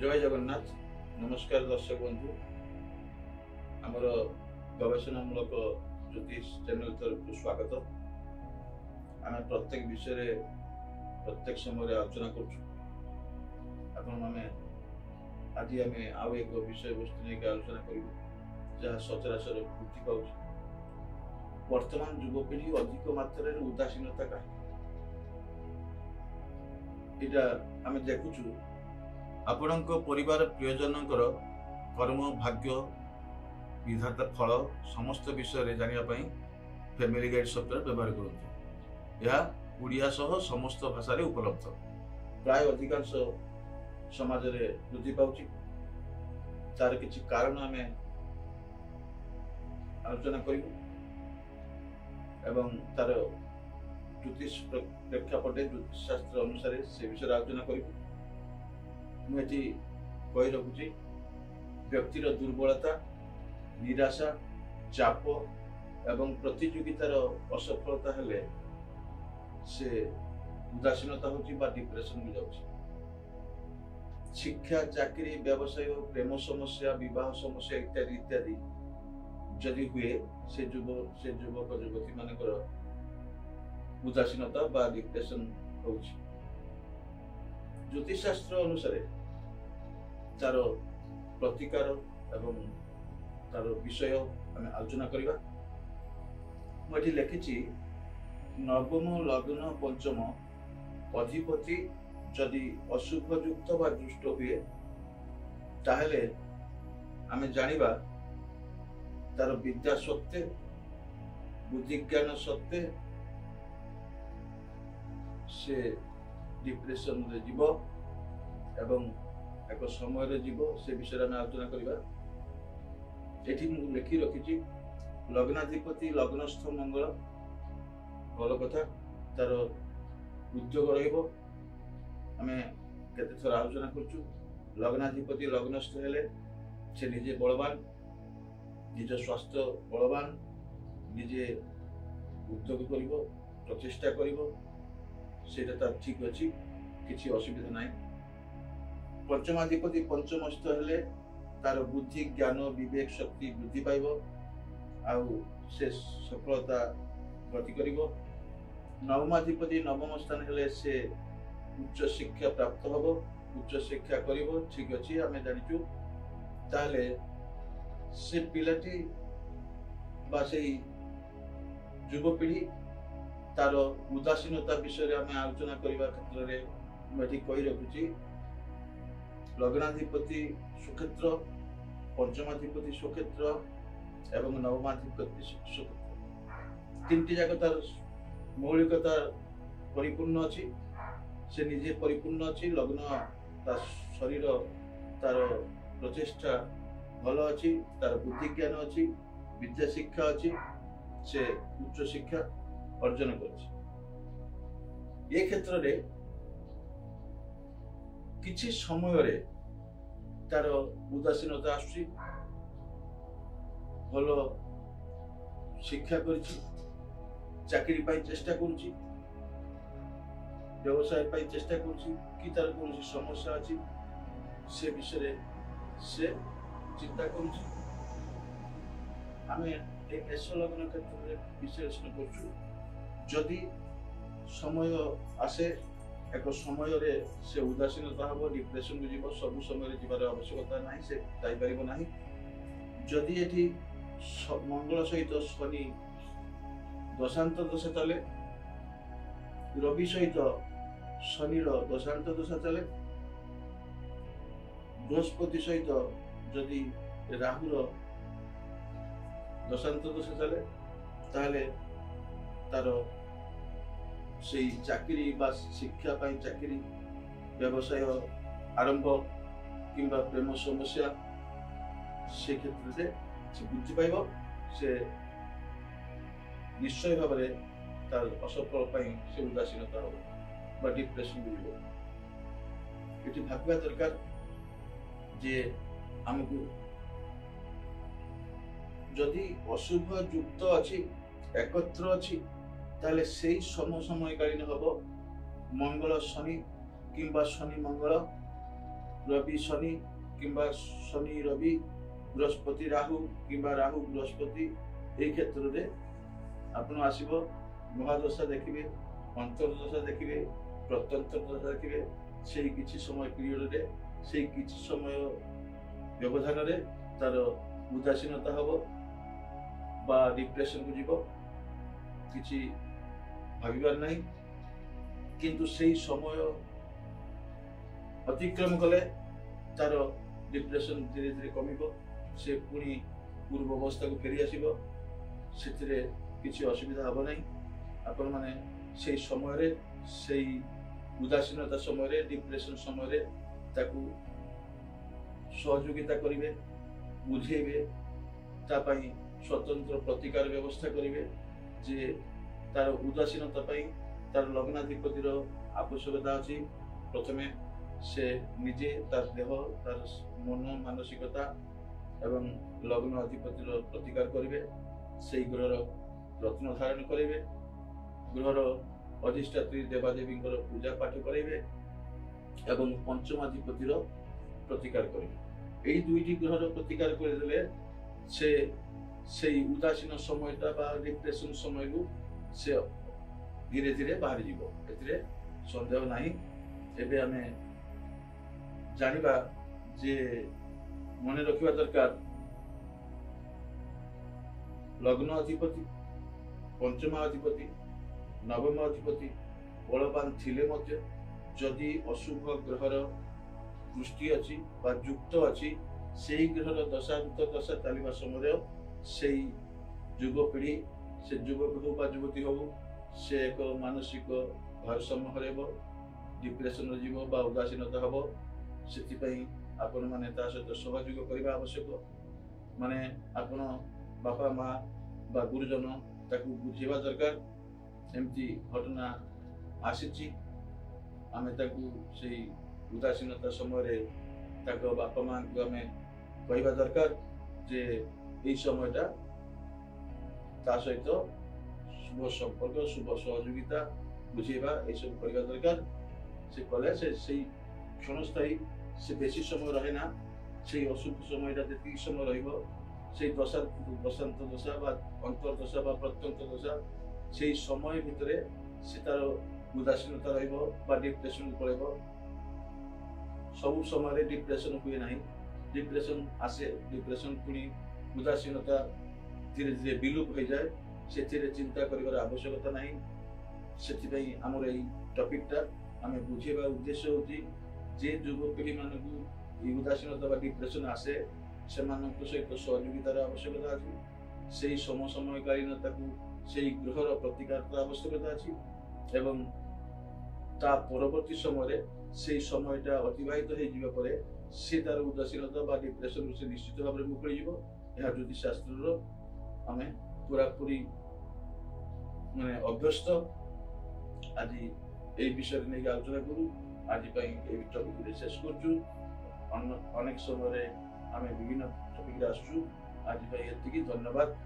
जय जगन्नाथ। नमस्कार दर्शक बंधु, आमर गवेषणामूलक ज्योतिष चैनल तरफ स्वागत। आम प्रत्येक विषय प्रत्येक समय आलोचना कर आज आम आउ एक विषय वस्तु नहीं आलोचना करूँ जहाँ सचराचर वृद्धि पाँच। वर्तमान युवपीढ़ी अधिक मात्रा उदासीनता कहीं आम देखुचु। आपण परिवार प्रियजनकर कर्म भाग्य विधाता फल समस्त विषय जानापी फैमिली गाइड सफ्टवेयर व्यवहार करते। यह उड़िया सह समस्त भाषा उपलब्ध। प्राय अधिकांश समाज रे वृद्धि पाउची। तार किछि कारण आम आलोचना करूँ एवं तार ज्योतिष प्रेक्षापटे ज्योतिष शास्त्र अनुसार से विषय आलोचना करूँ। मुझे कही रखुची व्यक्तिर दुर्बलता, निराशा, चाप एवं प्रतियोगितार असफलता हेले से उदासीनता होची बा डिप्रेशन में जाउची। शिक्षा, चाकरी, व्यवसाय, प्रेम समस्या, विवाह समस्या इत्यादि इत्यादि जदि हुए से युवक युवती मानकर उदासीनता बा डिप्रेशन होची। ज्योतिष शास्त्र अनुसार तार प्रतिकार एवं तार विषय आम आलोचना करवा। मुझे लिखी नवम लग्न पंचम अधिपति जदि अशुभ युक्त बा दुष्ट हुए ताहले आम जानिबा तार विद्या सत्ते बुद्धिज्ञान सत्ते से डिप्रेशन रे जीव एवं एक समय रे जीव से विषय में आलोचना करवा। एठी मु लिखि रखिछि लग्नाधिपति लग्नस्थ मंगल भल कथा, तार उद्योग रहिबो। आमे केते थोर आलोचना करछु। लग्नाधिपति लग्नस्थ हेले से निजे बलवान, निज स्वास्थ्य बलवान, निजे उद्योग करिबो, प्रचेष्टा करिबो, सेटा तार ठीक अच्छी, किसी असुविधा ना। पंचमाधिपति पंचमस्थ हेले तार बुद्धि ज्ञान विवेक शक्ति वृद्धि पाइब, आउ से सफलता गति करिब। नवमाधिपति नवम स्थान हेले से उच्च शिक्षा प्राप्त हब, उच्च शिक्षा करिब, ठीक अच्छी आमे जानिचु। ताले से पिलाटी बा सेई युवपीढ़ी तार उदासीनता विषय आम आलोचना करने क्षेत्र में मुझे कही रखुची लग्नाधिपति सुक्षेत्र, पंचमाधिपति सुक्षेत्र एवं नवमाधिपति सुक्षेत्र तीन जाक तार मौलिकता परिपूर्ण अच्छी, से निजे परिपूर्ण अच्छी। लग्न तार शरीर तार प्रचेष्टा भल अच्छी, तार बुद्धि ज्ञान अच्छी, विद्या शिक्षा अच्छी, से उच्च शिक्षा अर्जन कर क्षेत्र रे किछि समय रे तार उदासीनता आसुची। भल शिक्षा करिछि, चाकरी पाई चेष्टा करुछि, व्यवसाय पाई चेष्टा करुछि, कि तार कोनोसी समस्या अछि से विषय से चिंता करुछि। आमे एक मेष लग्न क्षेत्र रे विश्लेषण करछु। जदि समय आसे एक समय रे से उदासीनता हम डिप्रेशन को जीव, सब समय जीवार आवश्यकता नहीं, से जापर ना। जदि एठी मंगल सहित शनि दशांत दशा चले, रवि सहित शनिर दशांत दशा चले, बृहस्पति सहित जदि राहुर दशांत दशा चले, ताहले तार से चाकरी बा शिक्षा पाई चाकरी, व्यवसाय आरंभ किंबा प्रेम समस्या से क्षेत्र से बुद्धि पाइब, से निश्चय भाव में तार असफल पाई से उदासीनता हो बा डिप्रेशन बुझो। ये भाबा दरकार जे आमको जदि अशुभ युक्त अच्छी एकत्र अच्छी ताले से समकालीन हम मंगल शनि किंबा शनि मंगल रवि शनि किंबा शनि रवि बृहस्पति राहु किंबा राहु बृहस्पति ये क्षेत्र में आपण आसब महादशा देखिए अंतर्दशा देखिए प्रत्यंतर दशा देखिए से किसी समय पीरियड रे से किसी समय व्यवधान रे तार उदासीनता हम बा डिप्रेशन को जीव किसी भाविबार नहीं किंतु से समय अतिक्रम कले तार डिप्रेशन धीरे धीरे कमिब से पुणी पूर्व अवस्था को फेरी आसिब से किसी असुविधा हम नहीं आपण माने से समय रे से उदासीनता समय रे डिप्रेशन समय रे ताकू सहयोगिता करिवे बुझेबे तापाई स्वतंत्र प्रतिकार व्यवस्था करिवे जे तार उदासीनता पाई तार लग्नाधिपतिर आवश्यकता अछि प्रथमे से निजे तार देह तार मन मानसिकता एवं लग्न अधिपतिर प्रतिकार करिवे से ग्रहर रत्न धारण करेंगे गृहर अधिष्ठात्री देवादेवी पूजा पाठ करेंगे एवं पंचमाधिपतिर प्रतिकार करेंगे यही दुईटी ग्रहर प्रतिकार करदेले से उदासीन समयटा बा डिप्रेशन समय को से धीरे धीरे बाहर जीव एथिरे संदेह नहीं एबे हमें जानिबा जे मने रखिबा दरकार लग्न अधिपति पंचम अधिपति नवम अधिपति बलवान थिले मध्य जदि अशुभ ग्रहर दृष्टि अच्छी बा युक्त अच्छी से ग्रहर दशांत दशा चलवा समय से युवपीढ़ी से युवक हो बा युवती हो से एक मानसिक भारसाम्य हरब डिप्रेशन जीव बा उदासीनता हम से आपण मैंने सहित सहयोग करने आवश्यक माने आपण बापा माँ बा गुरुजन ताकू बुझेवा दरकार एमती घटना आसी आम से उदासीनता समय बापा माँ को आम कहवा दरकार जे यही समयटा ता सहित शुभ संपर्क शुभ सहयोगिता बुझेवा ये सब कहवा दरकार से कले से क्षण स्थायी से बेसी समय रहे ना से अशुभ समयटा जी समय रहा से दशा दशांत दशा बा अंतर्दशा बा प्रत्यंत दशा से समय भितर से तार उदासीनता रहा डिप्रेशन पड़ेब सब समय डिप्रेशन हुए ना डिप्रेशन आसे डिप्रेशन पुणी उदासीनता धीरे धीरे विलुप हो जाए से चिंता कर आवश्यकता ना से आमर यही टपिकटा आम बुझेवा उद्देश्य होची जे युवपीढ़ी मानक उदासीनता बा डिप्रेशन आसे से सहित सहयोगितार आवश्यकता अच्छी से समकालीनता को से ग्रहर प्रतिकार आवश्यकता अच्छी एवं ता परवर्ती समय से समयटा अतिबाहित हो से तार उदासीनता बा डिप्रेशन से निश्चित भाव में मुकुली जीव यह ज्योतिष शास्त्र आम पूरापूरी माने अभ्यस्त आज ये विषय नहीं आलोचना करूँ आज टपिक शेष करूँ अनेक समय आम विभिन्न टपिक आसुँ आज धन्यवाद।